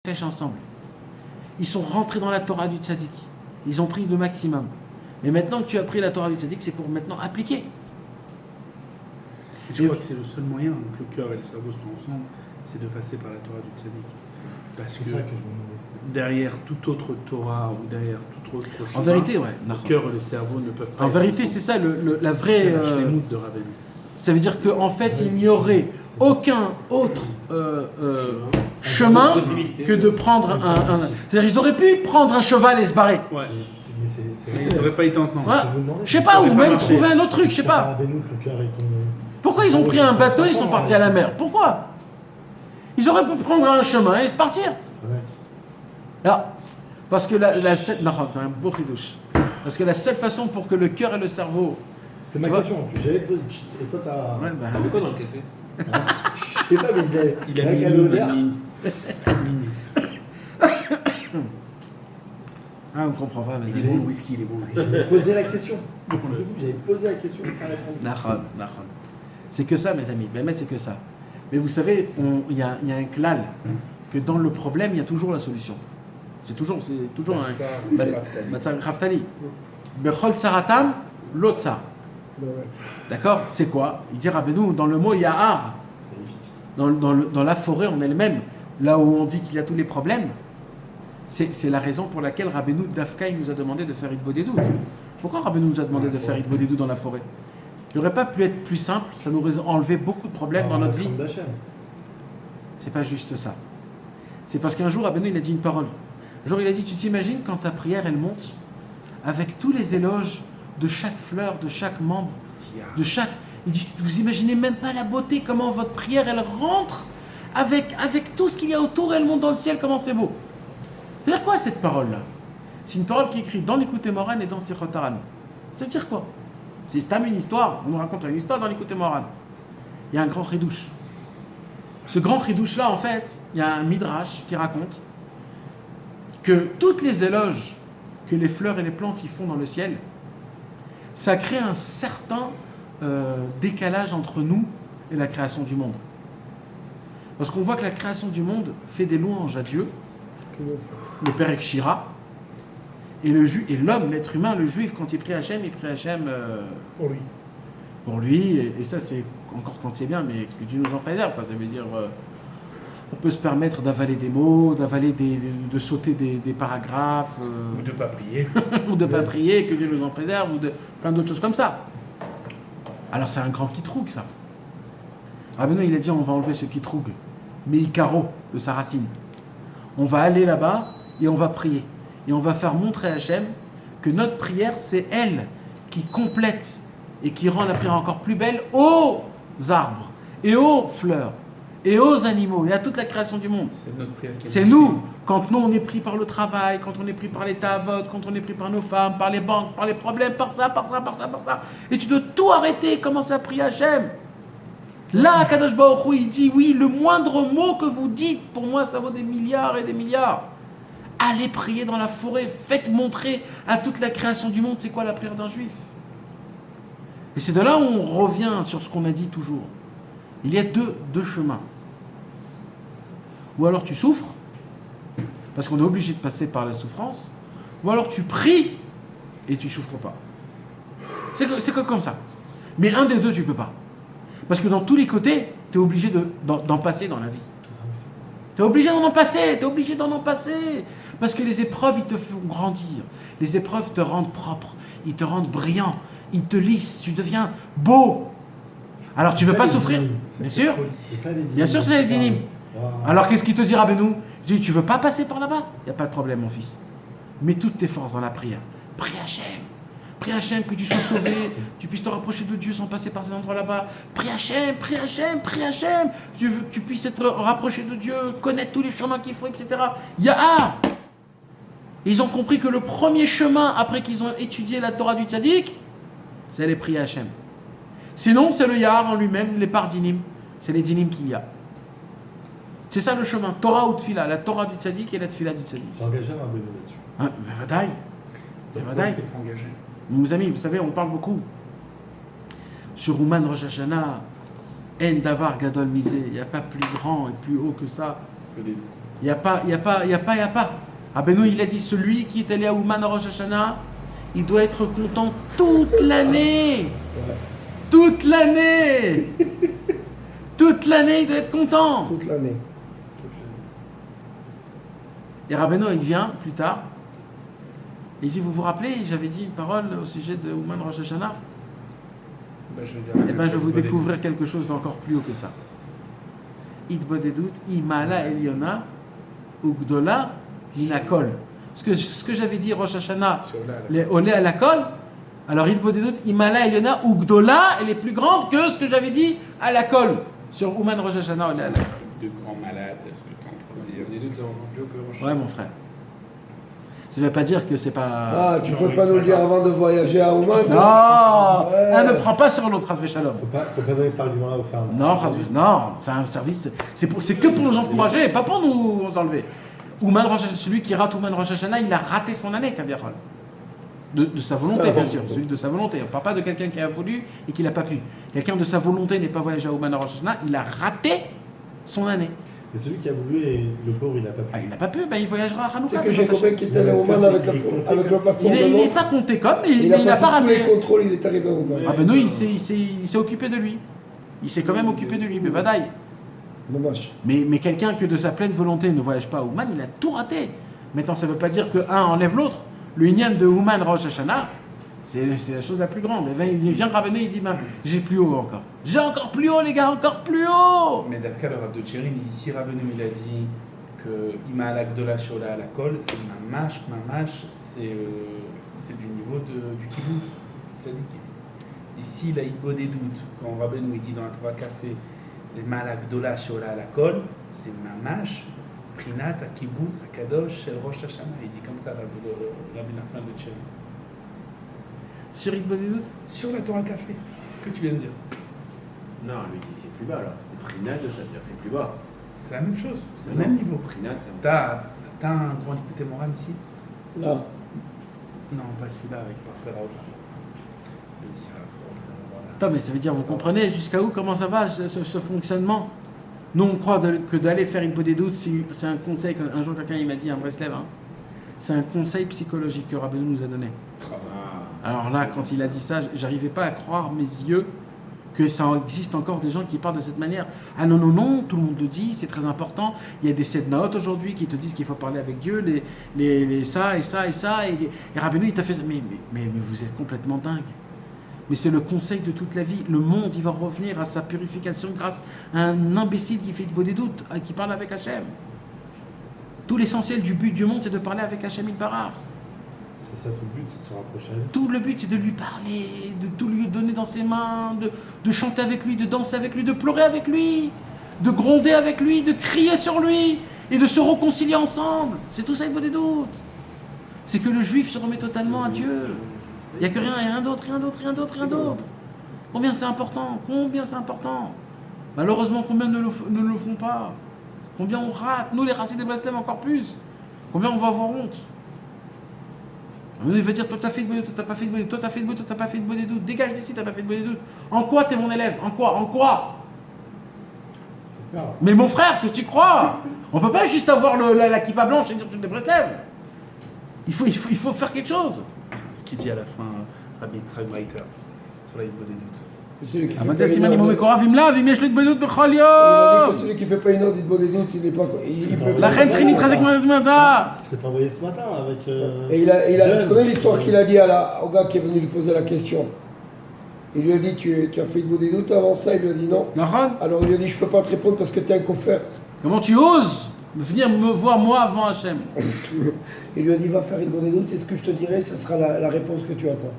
pêchent ensemble. Ils sont rentrés dans la Torah du tzaddik. Ils ont pris le maximum. Mais maintenant que tu as pris la Torah du tzaddik, c'est pour maintenant appliquer. Et je crois que c'est le seul moyen que le cœur et le cerveau soient ensemble, c'est de passer par la Torah du tzaddik. Parce que derrière toute autre Torah ou derrière toute autre chose, en vérité, ouais, le cœur et le cerveau ne peuvent pas. En vérité, c'est ça la vraie. C'est la shlemut de Rabbeinu. Ça veut dire qu'en fait, il n'y aurait aucun autre chemin que de prendre un. C'est-à-dire, ils auraient pu prendre un cheval et se barrer. Ouais. Ils n'auraient pas été ensemble. Ouais. Je sais pas, ou même trouver un autre truc, je sais pas. Pourquoi ils ont pris un bateau et ils sont partis à la mer? Pourquoi? Ils auraient pu prendre un chemin et se partir. Là, parce que c'est un beau ridouche. Parce que la seule façon pour que le cœur et le cerveau. C'était ma question. J'avais posé. Et toi, t'as. Ouais, bah, il y avait quoi dans le café? Je sais pas, mais il a mis une. Ah, on comprend pas. Mais il est bon le whisky, il est bon. J'avais posé la question. J'avais posé la question et t'as répondu. C'est que ça, mes amis. Ben, c'est que ça. Mais vous savez, il y a un klal que dans le problème, il y a toujours la solution. C'est toujours un. Matzah Raftali. Bechol tsaratam, lo tsar. D'accord? C'est quoi? Il dit Rabbeinu, dans le mot Yahar, dans la forêt en elle-même, là où on dit qu'il y a tous les problèmes, c'est la raison pour laquelle Rabbeinu Dafka nous a demandé de faire Idbodedou. Pourquoi Rabbeinu nous a demandé de faire Idbodedou dans la forêt? Il n'aurait pas pu être plus simple, ça nous aurait enlevé beaucoup de problèmes dans notre vie. C'est pas juste ça. C'est parce qu'un jour, Rabbeinu, il a dit une parole. Un jour, il a dit, tu t'imagines quand ta prière, elle monte, avec tous les éloges de chaque fleur, de chaque membre, de chaque... Il dit, vous imaginez même pas la beauté, comment votre prière, elle rentre avec tout ce qu'il y a autour, elle monte dans le ciel, comment c'est beau. C'est-à-dire quoi cette parole-là? C'est une parole qui est écrite dans l'Écoute Moran et dans Sichot Haran. Ça veut dire quoi? C'est une histoire, on nous raconte une histoire dans l'Écoute Moran. Il y a un grand chidouche. Ce grand chidouche-là, en fait, il y a un midrash qui raconte que toutes les éloges que les fleurs et les plantes y font dans le ciel, ça crée un certain décalage entre nous et la création du monde. Parce qu'on voit que la création du monde fait des louanges à Dieu, le Père Ekshira, et l'homme, l'être humain, le juif, quand il prie Hachem, pour lui. Et ça, c'est encore quand c'est bien, mais que Dieu nous en préserve. Ça veut dire, on peut se permettre d'avaler des mots, de sauter des paragraphes. Ou de ne pas prier. ou de ne pas prier, que Dieu nous en préserve, ou de plein d'autres choses comme ça. Alors c'est un grand kitroug, ça. Rabbeinu, il a dit, on va enlever ce kitroug, Meikaro, de sa racine. On va aller là-bas et on va prier. Et on va faire montrer à Hachem que notre prière, c'est elle qui complète et qui rend la prière encore plus belle aux arbres et aux fleurs et aux animaux et à toute la création du monde. C'est notre prière. C'est nous, quand nous on est pris par le travail, quand on est pris par les ta'avot, quand on est pris par nos femmes, par les banques, par les problèmes, par ça. Et tu dois tout arrêter et commencer à prier Hachem. Là, Kadosh Baruch Hu, il dit, oui, le moindre mot que vous dites, pour moi, ça vaut des milliards et des milliards. Allez prier dans la forêt, faites montrer à toute la création du monde c'est quoi la prière d'un juif. Et c'est de là où on revient sur ce qu'on a dit toujours. Il y a deux chemins. Ou alors tu souffres, parce qu'on est obligé de passer par la souffrance, ou alors tu pries et tu souffres pas. C'est comme ça. Mais un des deux, tu peux pas. Parce que dans tous les côtés, tu es obligé d'en passer dans la vie. Tu es obligé d'en passer. Parce que les épreuves, ils te font grandir. Les épreuves te rendent propre. Ils te rendent brillant. Ils te lissent. Tu deviens beau. Alors tu veux pas souffrir? Bien sûr. Bien sûr, c'est les dynimes. Alors qu'est-ce qu'il te dit, Rabbeinu? Je dis, tu veux pas passer par là-bas? Il n'y a pas de problème, mon fils. Mets toutes tes forces dans la prière. Prie Hachem. Prie Hachem que tu sois sauvé, tu puisses te rapprocher de Dieu sans passer par ces endroits là-bas. Prie Hachem. Tu puisses être rapproché de Dieu, connaître tous les chemins qu'il faut, etc. Yahar. Ils ont compris que le premier chemin, après qu'ils ont étudié la Torah du Tzaddik, c'est aller prier Hachem. Sinon, c'est le Yahar en lui-même, les parts dinim. C'est les dinim qu'il y a. C'est ça le chemin. Torah ou Tfila, la Torah du Tzaddik et la Tfila du Tzaddik. C'est engagé un peu là-dessus. Hein, mais Vadaï. C'est pas engagé. Mes amis, vous savez, on parle beaucoup sur Ouman Rosh Hashanah, En Davar Gadol Misé, il n'y a pas plus grand et plus haut que ça. Il n'y a pas. Rabbeinu, il a dit, celui qui est allé à Ouman à Rosh Hashanah, il doit être content toute l'année. Ouais. Toute l'année. Toute l'année, il doit être content. Toute l'année. Et Rabbeinu, il vient plus tard. Il dit, vous vous rappelez, j'avais dit une parole au sujet de Ouman Rosh Hashanah. Je vais vous découvrir quelque chose d'encore plus haut que ça. Itbodedut, Imala Eliona, Ugdola, Minakol. Ce que j'avais dit Rosh Hashanah, les Olé à la Kol, alors Itbodedut, Imala Eliona, Ugdola, elle est plus grande que ce que j'avais dit à la Kol, sur Ouman Rosh Hashanah, Olé à la Kol. De grands malades, est-ce que tu es en train de dire des doutes, ça va encore plus haut que Rosh Ouais, mon frère. Ça ne veut pas dire que c'est pas. Ah, tu peux pas nous le dire avant de voyager à Ouman? Non, Ouais. ne prend pas sur l'autre, Chazvé Shalom. Faut pas donner cet argument-là au ferme. Non, c'est un service. C'est que pour nous encourager, pas pour nous enlever. Ouman Rosh Hashanah, celui qui rate Ouman Rosh Hashanah, il a raté son année, Kaviarol. De sa volonté, bien sûr. Celui de sa volonté. On ne parle pas de quelqu'un qui a voulu et qui n'a pas pu. Quelqu'un de sa volonté n'est pas voyagé à Ouman Rosh Hashanah, il a raté son année. Et celui qui a voulu, et le pauvre, il n'a pas pu. Ah, il n'a pas pu, ben, il voyagera à Hanouka. C'est que j'ai compris qu'il était allé à Ouman avec le passeport de Il n'est l'autre. pas compté comme, mais Il a il n'a passé pas tous les raté. contrôles, il est arrivé à Ouman. Ah ben non, il s'est occupé de lui. Il s'est quand même occupé de lui, mais Vadaï. Dommage. Mais quelqu'un que de sa pleine volonté ne voyage pas à Ouman, il a tout raté. Maintenant, ça ne veut pas dire que un enlève l'autre. Le Inyan de Ouman Rosh Hashanah, c'est la chose la plus grande. Il vient Rabbeinu, il dit, j'ai plus haut encore. J'ai encore plus haut, les gars, encore plus haut. Mais Davka, le Rav de Tchérin, ici Rabbeinu, il a dit que Ima Alagdola Shola à la Kol, c'est mamash, c'est du niveau du kibbutz, tzaddik. Ici, la Hitbo des doutes, quand Rabbeinu il dit dans la Torah Café, Ima Alagdola Shola à la Kol, c'est mamash, Prinat, à kibbutz, à Kadosh, Shel Rosh Hashanah. Il dit comme ça, Rabbi Nachman de Tchérin. Sur Itbodedut, Sur la Torah Café, c'est ce que tu viens de dire. Non, lui dit c'est plus bas alors. C'est Prinad, ça veut dire que c'est plus bas. C'est la même chose, c'est le Non, même niveau. Prinad, c'est T'as un grand écouté Moran ici? Là. Non, pas celui-là avec Parfait Raoult. Le dit, attends, mais ça veut dire, vous comprenez jusqu'à où, comment ça va, ce fonctionnement. Nous, on croit que d'aller faire une peau des doutes, c'est un conseil, un jour quelqu'un il m'a dit, un Breslev, c'est un conseil psychologique que Rabbeinu nous a donné. Alors là, quand il a dit ça, j'arrivais pas à croire mes yeux que ça existe encore des gens qui parlent de cette manière. Ah non, tout le monde le dit, c'est très important. Il y a des sednaot aujourd'hui qui te disent qu'il faut parler avec Dieu, les ça et ça et ça. Et Rabbeinu, il t'a fait ça. Mais vous êtes complètement dingue. Mais c'est le conseil de toute la vie. Le monde, il va revenir à sa purification grâce à un imbécile qui fait de beaux des doutes, qui parle avec Hachem. Tout l'essentiel du but du monde, c'est de parler avec Hachem Ilbarar. C'est ça tout le but, c'est de se rapprocher. Tout le but, c'est de lui parler, de tout lui donner dans ses mains, de chanter avec lui, de danser avec lui, de pleurer avec lui, de gronder avec lui, de crier sur lui et de se réconcilier ensemble. C'est tout ça, il vaut des doutes. C'est que le juif se remet totalement à Dieu. Il n'y a que rien d'autre. Combien c'est important? Malheureusement, combien ne le font pas? Combien on rate? Nous, les racistes des Breslev, encore plus. Combien on va avoir honte? Il veut dire, toi t'as fait de bonnes doutes, toi t'as pas fait de bonnes doutes, toi t'as fait de bonnes doutes, toi t'as pas fait de bonnes doutes, dégage d'ici, t'as pas fait de bonnes doutes. En quoi t'es mon élève? En quoi? Mais mon frère, qu'est-ce que tu crois? On peut pas juste avoir la kippa blanche et dire des Breslev. Il faut faire quelque chose. ce qu'il dit à la fin, Rabbi Yitzhak Breiter, sur la Hitbo des doutes. Celui qui fait Il pas a dit une que celui qui fait pas une ordre d'Hitbo des doutes, il n'est pas. Il peut la pas- reine Trinit Razek Mata. C'est ce que t'as envoyé ce matin avec. Et tu connais l'histoire qu'il a dit au gars qui est venu lui poser la question. Il lui a dit tu as fait Hitbo des doutes avant ça, il lui a dit non. Alors il lui a dit je peux pas te répondre parce que tu es un coffre. Comment tu oses venir me voir moi avant Hachem? Il lui a dit va faire Hitbo des doutes et ce que je te dirai, ce sera la réponse que tu attends.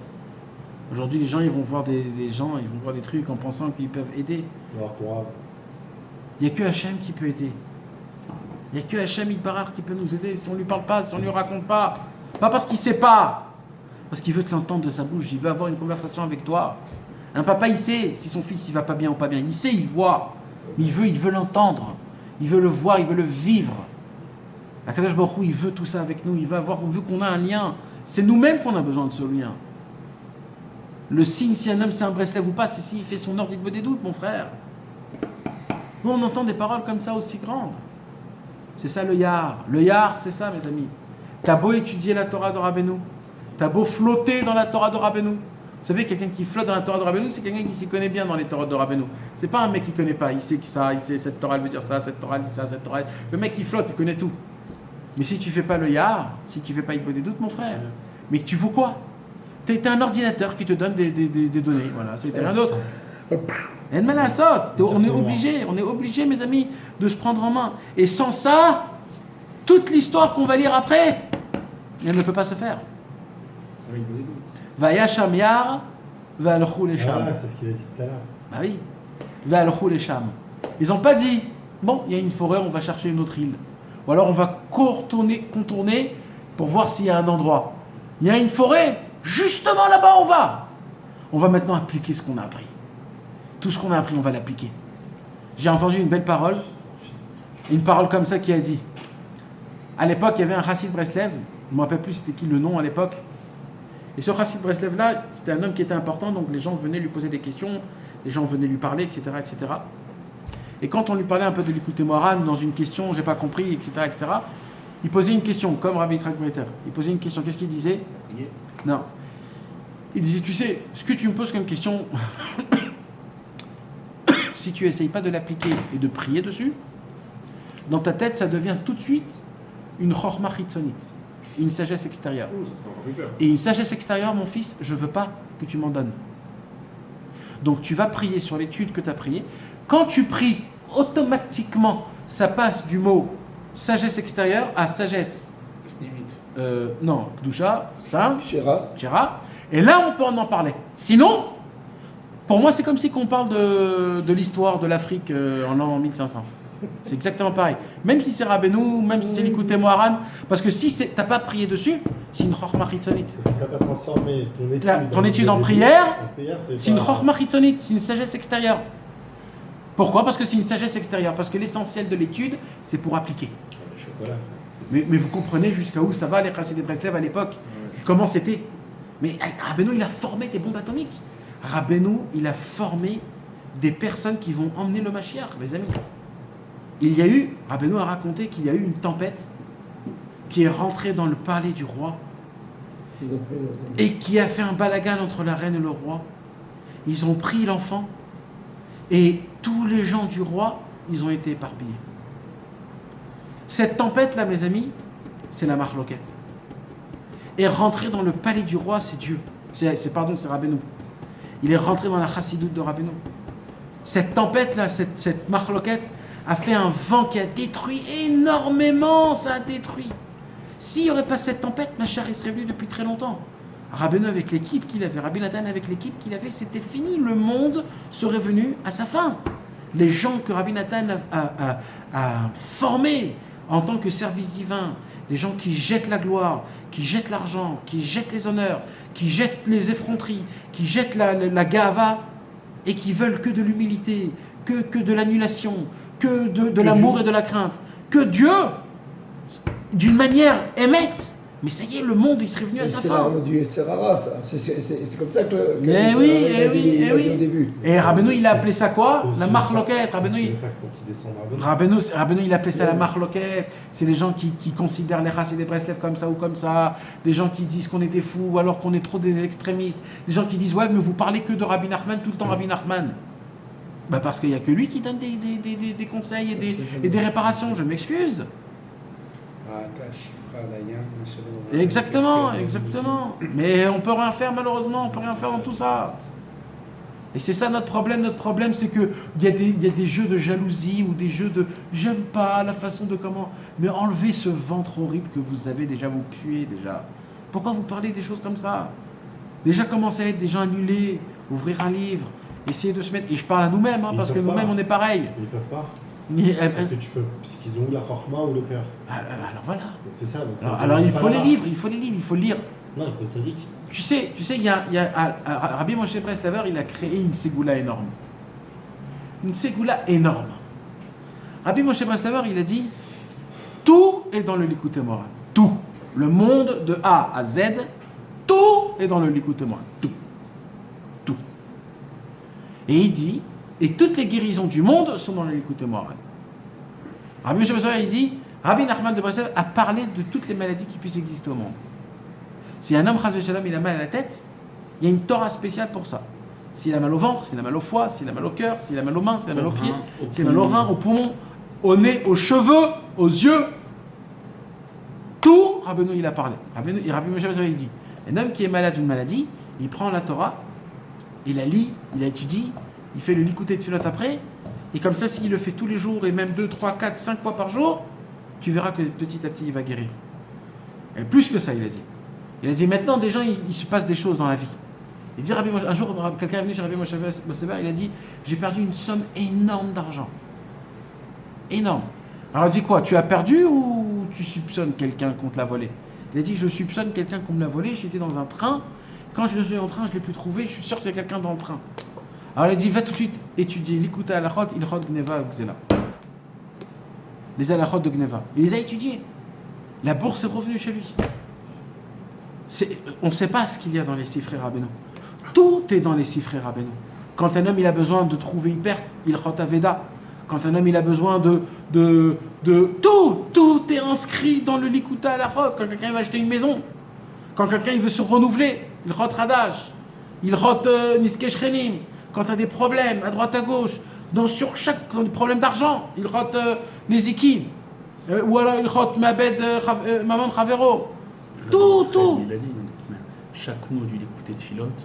Aujourd'hui, les gens, ils vont voir des gens, ils vont voir des trucs en pensant qu'ils peuvent aider. Alors, toi, Il n'y a que Hachem qui peut aider. Il n'y a que Hachem Ilbarar qui peut nous aider. Si on ne lui parle pas, si on ne lui raconte pas. Pas parce qu'il ne sait pas. Parce qu'il veut te l'entendre de sa bouche. Il veut avoir une conversation avec toi. Un papa, il sait si son fils il va pas bien ou pas bien. Il sait, il voit. Mais il veut l'entendre. Il veut le voir, il veut le vivre. Akadosh Baruch Hu, il veut tout ça avec nous. Il veut qu'on a un lien. C'est nous-mêmes qu'on a besoin de ce lien. Le signe si un homme c'est un Breslev ou pas, c'est s'il fait son ordre d'Hitbo des doutes, mon frère. Nous on entend des paroles comme ça aussi grandes. C'est ça le yar. Le yar, c'est ça, mes amis. T'as beau étudier la Torah de Rabbeinu, t'as beau flotter dans la Torah de Rabbeinu. Vous savez, quelqu'un qui flotte dans la Torah de Rabbeinu, c'est quelqu'un qui s'y connaît bien dans les Torahs de Rabbeinu. C'est pas un mec qui connaît pas, il sait ça, il sait cette Torah elle veut dire ça, cette Torah elle dit ça, cette Torah. Le mec qui flotte, il connaît tout. Mais si tu fais pas le yar, si tu fais pas Hikbod des doutes, mon frère, mais tu vaux quoi? T'es un ordinateur qui te donne des données, voilà, c'est rien d'autre. On est obligé, mes amis, de se prendre en main. Et sans ça, toute l'histoire qu'on va lire après, elle ne peut pas se faire. Vayasham yar, va'alchou lesham. Voilà, c'est ce qu'il a dit tout à l'heure. Bah oui, va'alchou lesham. Ils n'ont pas dit, bon, il y a une forêt, on va chercher une autre île. Ou alors on va contourner pour voir s'il y a un endroit. Il y a une forêt, justement là-bas on va. On va maintenant appliquer ce qu'on a appris. Tout ce qu'on a appris, on va l'appliquer. J'ai entendu une belle parole, une parole comme ça qui a dit, à l'époque il y avait un Chassid Breslev, je ne me rappelle plus c'était qui le nom à l'époque, et ce Chassid Breslev là, c'était un homme qui était important, donc les gens venaient lui poser des questions, les gens venaient lui parler, etc. etc. Et quand on lui parlait un peu de l'écouter Moharan dans une question, j'ai pas compris, etc., etc., il posait une question, comme Rabbi Yitzhak Breiter. Il posait une question, qu'est-ce qu'il disait? Non. Il disait, tu sais, ce que tu me poses comme question, si tu n'essayes pas de l'appliquer et de prier dessus, dans ta tête, ça devient tout de suite une chorma chitzonit, une sagesse extérieure. Et une sagesse extérieure, mon fils, je ne veux pas que tu m'en donnes. Donc tu vas prier sur l'étude que tu as priée. Quand tu pries, automatiquement, ça passe du mot sagesse extérieure à sagesse. Non, Kdusha, saint, Shira. Et là, on peut en parler. Sinon, pour moi, c'est comme si on parle de l'histoire de l'Afrique en l'an 1500. C'est exactement pareil. Même si c'est Rabbeinu, même si c'est l'Ikouté Moharan, parce que si tu n'as pas prié dessus, c'est une chorma chitzonit. Si tu n'as pas transformé ton étude en prière, c'est une chorma chitzonit, c'est une sagesse extérieure. Pourquoi? Parce que c'est une sagesse extérieure. Parce que l'essentiel de l'étude, c'est pour appliquer. Mais vous comprenez jusqu'à où ça va, les Chassidei Breslev à l'époque? Comment c'était? Mais Rabbeinu, il a formé des bombes atomiques. Rabbeinu, il a formé des personnes qui vont emmener le Mashiach, les amis. Rabbeinu a raconté qu'il y a eu une tempête qui est rentrée dans le palais du roi et qui a fait un balagan entre la reine et le roi. Ils ont pris l'enfant et tous les gens du roi, ils ont été éparpillés. Cette tempête-là, mes amis, c'est la marloquette. Et rentrer dans le palais du roi, c'est Dieu. C'est Rabbeinu. Il est rentré dans la chassidoute de Rabbeinu. Cette tempête-là, cette marloquette, a fait un vent qui a détruit énormément, ça a détruit. S'il n'y aurait pas cette tempête, Machar, il serait venu depuis très longtemps. Rabbeinu avec l'équipe qu'il avait, Rabbi Nathan avec l'équipe qu'il avait, c'était fini. Le monde serait venu à sa fin. Les gens que Rabbi Nathan a formés en tant que service divin, des gens qui jettent la gloire, qui jettent l'argent, qui jettent les honneurs, qui jettent les effronteries, qui jettent la gava, et qui veulent que de l'humilité, que de l'annulation, que de l'amour et de la crainte. Que Dieu, d'une manière, émette. Mais ça y est, le monde, il serait venu à sa fin. C'est l'arme du Etzerara, ça. C'est comme ça que mais oui, au début. Et Rabbeinu, il a appelé ça quoi? La marloquette. Rabbeinu, il a appelé ça la marloquette. C'est les gens qui considèrent les Chassidei Breslev comme ça ou comme ça. Des gens qui disent qu'on était fous alors qu'on est trop des extrémistes. Des gens qui disent, ouais, mais vous parlez que de Rabbi Nachman, tout le temps Rabbi Nachman. Bah parce qu'il n'y a que lui qui donne des conseils et des réparations. Je m'excuse. Exactement. Mais on peut rien faire malheureusement, on peut rien faire dans tout ça. Et c'est ça notre problème. Notre problème, c'est que il y a des jeux de jalousie ou des jeux de j'aime pas la façon de comment. Mais enlevez ce ventre horrible que vous avez déjà, vous puez déjà. Pourquoi vous parlez des choses comme ça? Déjà commencez à être des gens annulés, ouvrir un livre, essayer de se mettre. Et je parle à nous-mêmes, parce que nous-mêmes on est pareil. Ils peuvent pas. Parce que tu peux, parce qu'ils ont ou la chorma ou le cœur. Alors voilà. Donc c'est ça. Alors il faut les livres, il faut lire. Non, il faut être sadique. Tu sais, il y a Rabbi Moshe Breslever, il a créé une ségoula énorme. Une ségoula énorme. Rabbi Moshe Breslever, il a dit, tout est dans le Likutei Moharan. Tout. Le monde de A à Z, tout est dans le Likutei Moharan. Tout. Et il dit, et toutes les guérisons du monde sont dans le Likutei Moharan. Rabbi Moshe Breslever, il dit, Rabbi Nachman de Breslev a parlé de toutes les maladies qui puissent exister au monde. Si un homme, chas v'shalom, il a mal à la tête, il y a une Torah spéciale pour ça. S'il a mal au ventre, s'il a mal au foie, s'il a mal au cœur, s'il a mal aux mains, s'il a mal aux pieds, s'il a mal aux reins, aux poumons, au nez, aux cheveux, aux yeux, tout, Rabbeinu il a parlé. Rabbi Moshe il dit, un homme qui est malade d'une maladie, il prend la Torah, il la lit, il la étudie, il fait le likuté de filote après, et comme ça, s'il le fait tous les jours, et même 2, 3, 4, 5 fois par jour, tu verras que petit à petit, il va guérir. Et plus que ça, il a dit. Il a dit, maintenant, des gens, il se passe des choses dans la vie. Il dit, un jour, quelqu'un est venu chez Rabbi Moshe il a dit, j'ai perdu une somme énorme d'argent. Énorme. Alors il dit quoi? Tu as perdu ou tu soupçonnes quelqu'un qu'on te l'a volé? Il a dit, je soupçonne quelqu'un qu'on me l'a volé, j'étais dans un train, quand je suis en train, je ne l'ai plus trouvé, je suis sûr que c'est quelqu'un dans le train. Alors il a dit, va tout de suite étudier l'ikuta halachot, ilchot gneva gzela. Les halachot de gneva. Il les a étudiés. La bourse est revenue chez lui. On ne sait pas ce qu'il y a dans les sifrei Rabbeinu. Tout est dans les sifrei Rabbeinu. Quand un homme il a besoin de trouver une perte, ilchot aveda. Quand un homme il a besoin de tout est inscrit dans le likuta halachot. Quand quelqu'un va acheter une maison, quand quelqu'un il veut se renouveler, il rot radage, il rot niske shrenim. Quand tu as des problèmes à droite à gauche, sur chaque problème d'argent, il rot les équipes, ou alors il rot mabed maman chavero. Tout. Il a dit, chaque mot du likuté de filote,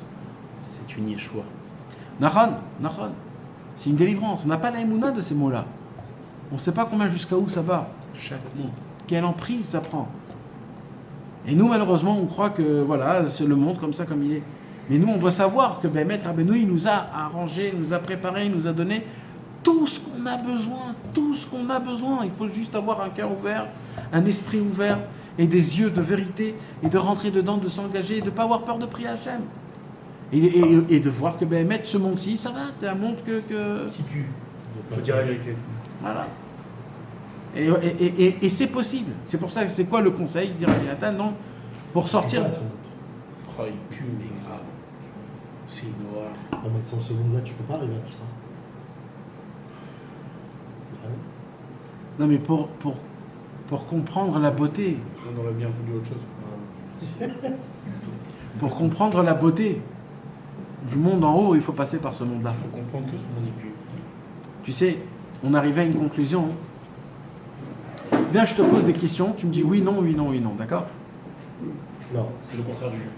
c'est une yeshua. Nachon. C'est une délivrance. On n'a pas la émouna de ces mots-là. On ne sait pas combien jusqu'à où ça va. Chaque mot. Quelle emprise ça prend. Et nous, malheureusement, on croit que voilà, c'est le monde comme ça, comme il est. Mais nous, on doit savoir que Maître Rabbeinu, il nous a arrangé, il nous a préparé, il nous a donné tout ce qu'on a besoin. Il faut juste avoir un cœur ouvert, un esprit ouvert et des yeux de vérité et de rentrer dedans, de s'engager et de ne pas avoir peur de prier Hachem. Et de voir que ce monde-ci, ça va, c'est un monde que... Qui pue. Il faut dire la vérité. Voilà. Et c'est possible. C'est pour ça que c'est quoi le conseil, dit Rabbi Nathan, non? Pour sortir... Oh, il pue, mais grave. C'est une horreur. Non, mais sans ce monde-là, tu peux pas arriver à tout ça. Non, mais pour comprendre la beauté... On aurait bien voulu autre chose. Pour comprendre la beauté du monde en haut, il faut passer par ce monde-là. Il faut comprendre que ce monde est pue. Tu sais, on arrivait à une conclusion. Viens, je te pose des questions, tu me dis oui, non, d'accord? Non. C'est le contraire du jeu.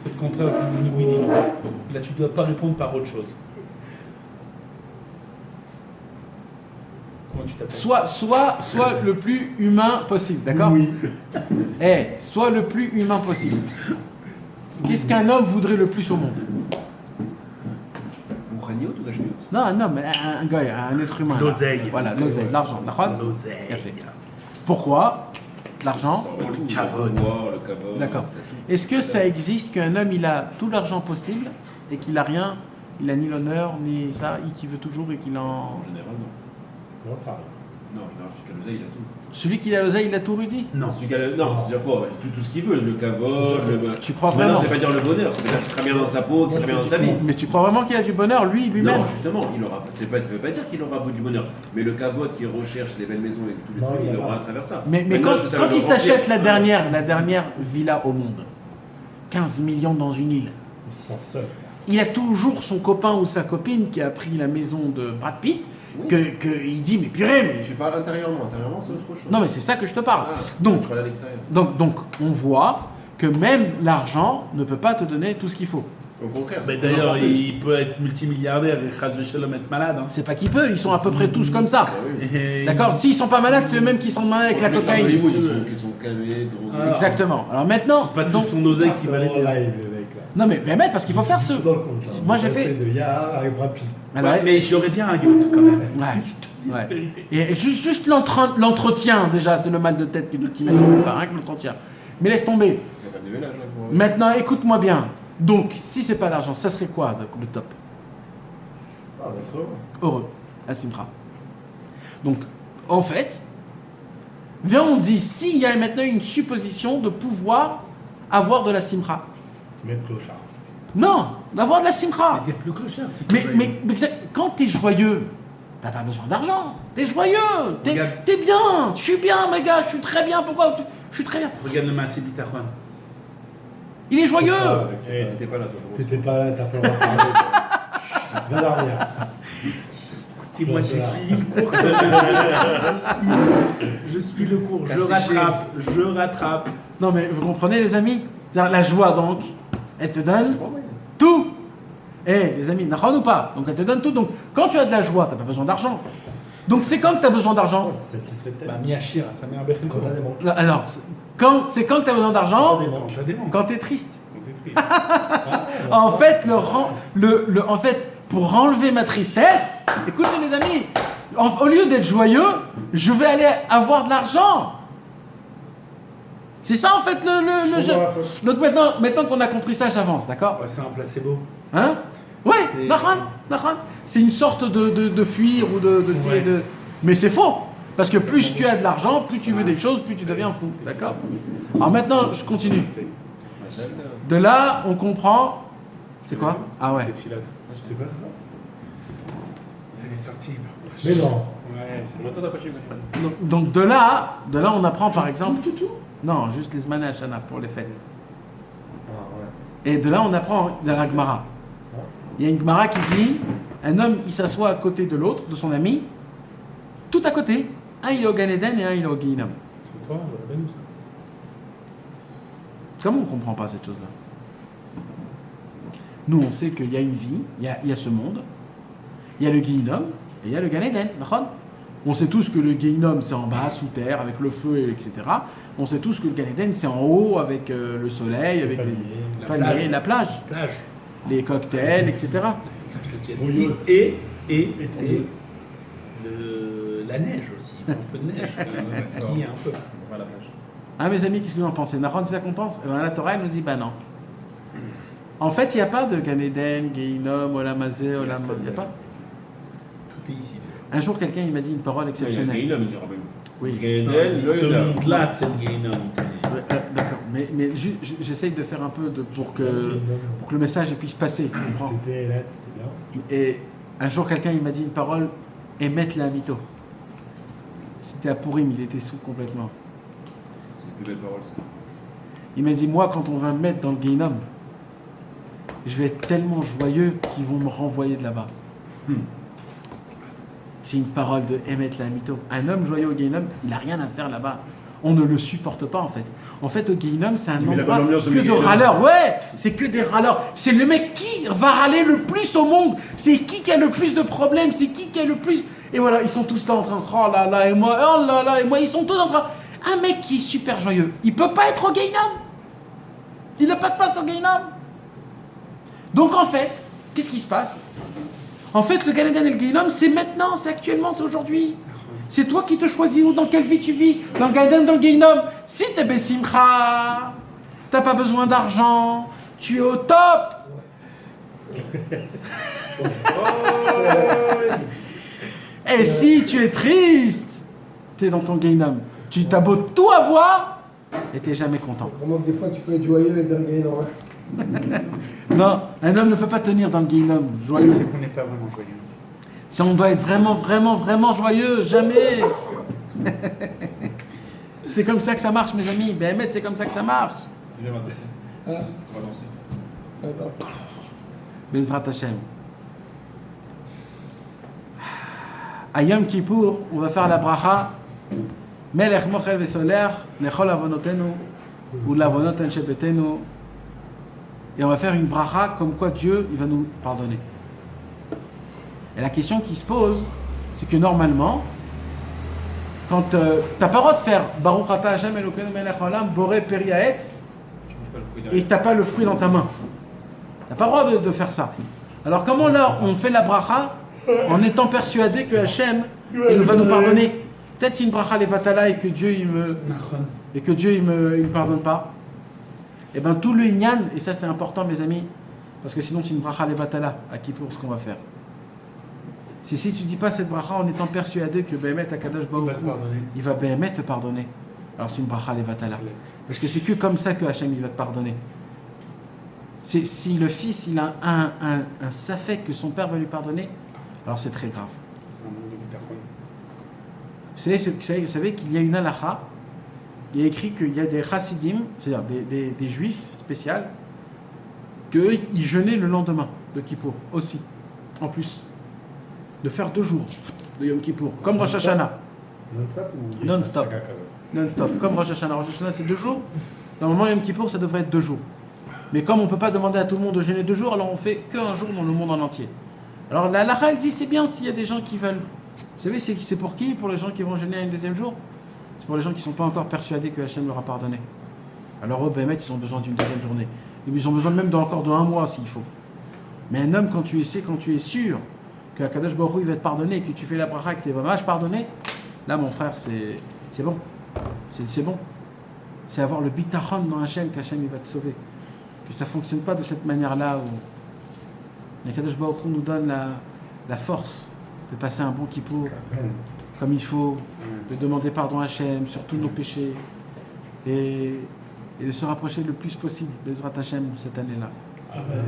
C'est le contraire du oui, non. Là, tu ne dois pas répondre par autre chose. Comment tu t'appelles? Sois le plus humain possible, d'accord? Oui. Sois le plus humain possible. Qu'est-ce qu'un homme voudrait le plus au monde? Non, un homme, un gars, un être humain. L'oseille. Voilà, l'oseille, l'argent. L'oseille. Pourquoi? L'argent? Le kavod. D'accord. Est-ce que ça existe qu'un homme il a tout l'argent possible et qu'il a rien, il a ni l'honneur, ni ça, qu'il veut toujours et qu'il en... En général, non. Non, ça arrive. Non, en général, jusqu'à l'oseille, il a tout. Celui qui a l'oseille, il a tout, Rudy? Non, c'est-à-dire quoi? Tout ce qu'il veut, le kavod, Tu crois vraiment? Non, c'est pas dire le bonheur, c'est dire qu'il sera bien dans sa peau, qu'il sera bien dans sa vie. Mais tu crois vraiment qu'il a du bonheur, lui-même? Non, justement, ça veut pas dire qu'il aura du bonheur, mais le kavod qu'il recherche, les belles maisons et tous les trucs, il aura à travers ça. Mais quand il s'achète la dernière villa au monde, 15 millions dans une île, Il se sent seul. il a toujours son copain ou sa copine qui a pris la maison de Brad Pitt, il dit mais purée, mais... Je parle intérieurement c'est autre chose. Non mais c'est ça que je te parle. Je parle à l'extérieur. Donc on voit que même l'argent ne peut pas te donner tout ce qu'il faut. Au contraire. Mais d'ailleurs, il peut être multimilliardaire et chas v'shalom être malade. Hein. C'est pas qu'il peut, ils sont à peu près tous comme ça. Et... D'accord? S'ils sont pas malades, c'est eux-mêmes qui sont malades avec la cocaïne. Ils sont calmés, drogués. Exactement. Alors maintenant... Pas tout son oseille qui va l'aider. Non mais parce qu'il faut faire ce... Dans le compte. Moi j'ai fait... de Yahar avec Brad Pitt. Alors, mais j'aurais bien un yacht quand même. Ouais. Et juste l'entretien, déjà, c'est le mal de tête qui m'aide pas, rien que l'entretien. Mais laisse tomber. Maintenant, écoute-moi bien. Donc, si c'est pas l'argent, ça serait quoi le top? Ah, d'être heureux. Heureux. La simra. Donc, en fait, on dit, s'il y a maintenant une supposition de pouvoir avoir de la simra. Mettre clochard. Non, d'avoir de la simra. Mais t'es plus clochard. Mais quand t'es joyeux, t'as pas besoin d'argent. T'es joyeux. T'es bien. Je suis bien, mes gars. Je suis très bien. Pourquoi? Je suis très bien. Regarde le Maaseh Bitachon. Il est joyeux. T'étais pas là, toi. T'étais pas là, t'as pas le droit de parler. Va dormir. Et moi, j'ai suivi le cours. Je suis le cours. Je rattrape. Non, mais vous comprenez, les amis? C'est-à-dire, la joie, donc, elle te donne tout. Les amis, n'achon ou pas? Donc, elle te donne tout. Donc, quand tu as de la joie, tu n'as pas besoin d'argent. Donc, c'est quand que tu as besoin d'argent? T'es satisfait de ta vie. Bah, Miachir, ça met un béchel. Quand t'as des manques. Alors, c'est quand que tu as besoin d'argent? Quand t'as des manques. Quand tu es triste. Quand t'es triste. En fait, en fait, pour enlever ma tristesse, écoutez les amis, au lieu d'être joyeux, je vais aller avoir de l'argent. C'est ça en fait le jeu. Donc maintenant qu'on a compris ça, j'avance, d'accord? Ouais, c'est un placebo. Hein? Ouais, Nachan. C'est une sorte de fuir ou de Mais c'est faux. Parce que plus tu as de l'argent, plus tu veux des choses, plus tu deviens fou. D'accord? Alors maintenant, je continue. De là, on comprend. C'est quoi? Ah ouais. C'est quoi ça? C'est les sorties. Mais non. Ouais, c'est Donc de là, on apprend par exemple. Non, juste les Zmané Hashana pour les fêtes. Et de là, on apprend dans la Gemara. Il y a une Gemara qui dit un homme, il s'assoit à côté de l'autre, de son ami, tout à côté. Un, il est au Gan Eden et un, il est au Gehinnom. C'est toi, nous ça. Comment on ne comprend pas cette chose-là? Nous, on sait qu'il y a une vie, il y a ce monde, il y a le Gehinnom et il y a le Gan Eden. On sait tous que le Gehinnom, c'est en bas, sous terre, avec le feu, etc. On sait tous que le Gan Eden, c'est en haut, avec le soleil, avec les palmiers, la plage, les cocktails, etc. Et la neige aussi. Il faut un peu de neige. Skier un peu. On va à la plage. Ah, mes amis, qu'est-ce que vous en pensez? Nahon, c'est ça qu'on pense? Et bien, la Torah, elle nous dit, bah non. En fait, il n'y a pas de Gan Eden, Gehinnom, Olam Hazeh, Olam... Il n'y a pas. Tout est ici. Un jour, quelqu'un, il m'a dit une parole exceptionnelle. Il y a Gehinnom, il dit Rabbeinu. Oui. Ce monde-là, c'est le Gehinnom. D'accord, mais j'essaye de faire un peu pour que le message puisse passer. C'était bien. Et un jour, quelqu'un, il m'a dit une parole, Emet la mito. C'était à Purim, il était sous complètement. C'est une plus belle parole, ça. Il m'a dit, moi, quand on va me mettre dans le Gehinnom, je vais être tellement joyeux qu'ils vont me renvoyer de là-bas. C'est une parole de Emet la mito. Un homme joyeux au Gehinnom, il n'a rien à faire là-bas. On ne le supporte pas en fait. En fait, au Gehinnom, c'est un endroit que de râleurs. Ouais, c'est que des râleurs. C'est le mec qui va râler le plus au monde. C'est qui a le plus de problèmes. C'est qui a le plus... Et voilà, ils sont tous là en train de... Oh là là, et moi, oh là là, et moi, ils sont tous en train... Un mec qui est super joyeux, il peut pas être au Gehinnom. Il n'a pas de place au Gehinnom. Donc en fait, qu'est-ce qui se passe? En fait, le Gan Eden et le Gehinnom, c'est maintenant, c'est actuellement, c'est aujourd'hui. C'est toi qui te choisis ou dans quelle vie tu vis. Dans le Gan Eden, dans le Gehinnom. Si t'es Bessimcha, t'as pas besoin d'argent, tu es au top. Et si tu es triste, t'es dans ton Gehinnom. Tu t'as beau tout avoir et t'es jamais content. Vraiment que des fois tu peux être joyeux et dans le Gehinnom. Non, un homme ne peut pas tenir dans le Gehinnom joyeux. C'est qu'on n'est pas vraiment joyeux. Si on doit être vraiment, vraiment, vraiment joyeux, jamais. C'est comme ça que ça marche, mes amis. Béhémet, c'est comme ça que ça marche. On va danser. On va danser. Bezrat Hashem. À Yom Kippour, on va faire la bracha. Melech mochel vesoler, lechol avonotenu, ou l'avonoten shebetenu. Et on va faire une bracha comme quoi Dieu, il va nous pardonner. Et la question qui se pose, c'est que normalement, quand tu n'as pas le droit de faire Baruch Ata Hashem Elokeinu Melech Haolam Boré Peri Haetz, et tu n'as pas le fruit dans ta main. Tu n'as pas le droit de faire ça. Alors comment là, on fait la bracha en étant persuadé que Hashem il va nous pardonner? Peut-être c'est une bracha levatala et que Dieu il me pardonne pas. Et bien tout le inyan, et ça c'est important mes amis, parce que sinon c'est une bracha levatala à Kippour ce qu'on va faire. C'est si tu dis pas cette bracha en étant persuadé que Béhémet Akadosh Baruch Hu, il va Béhémet te pardonner. Alors c'est une bracha levatala. Parce que c'est que comme ça que Hachem il va te pardonner. C'est si le fils il a un safek que son père va lui pardonner, alors c'est très grave. Vous savez qu'il y a une halakha, il y a écrit qu'il y a des chassidim, c'est-à-dire des juifs spéciaux, qu'ils jeûnaient le lendemain de Kippour aussi, en plus, de faire 2 jours de Yom Kippour, comme Rosh Hashanah. Non-stop ou Non-stop. Non-stop. Comme Rosh Hashanah. Rosh Hashanah, c'est 2 jours. Normalement, Yom Kippour, ça devrait être 2 jours. Mais comme on ne peut pas demander à tout le monde de jeûner 2 jours, alors on fait qu'un jour dans le monde en entier. Alors la halakha, elle dit c'est bien s'il y a des gens qui veulent. Vous savez, c'est pour qui? Pour les gens qui vont jeûner à un 2e jour? C'est pour les gens qui ne sont pas encore persuadés que Hachem leur a pardonné. Alors eux, ils ont besoin d'une 2e journée. Et ils ont besoin même encore de 1 mois s'il faut. Mais un homme, quand tu es sûr que Akadosh Baruch Hu, il va te pardonner et que tu fais la bracha et que tu es vraiment pardonné, là mon frère, c'est bon. C'est bon. C'est avoir le bitachon dans Hachem, qu'Hachem il va te sauver. Que ça ne fonctionne pas de cette manière-là où Akadosh Baruch Hu nous donne la force de passer un bon kippour comme il faut, de demander pardon à Hachem sur tous nos péchés et de se rapprocher le plus possible d'Ezrat Hachem cette année-là. Amen.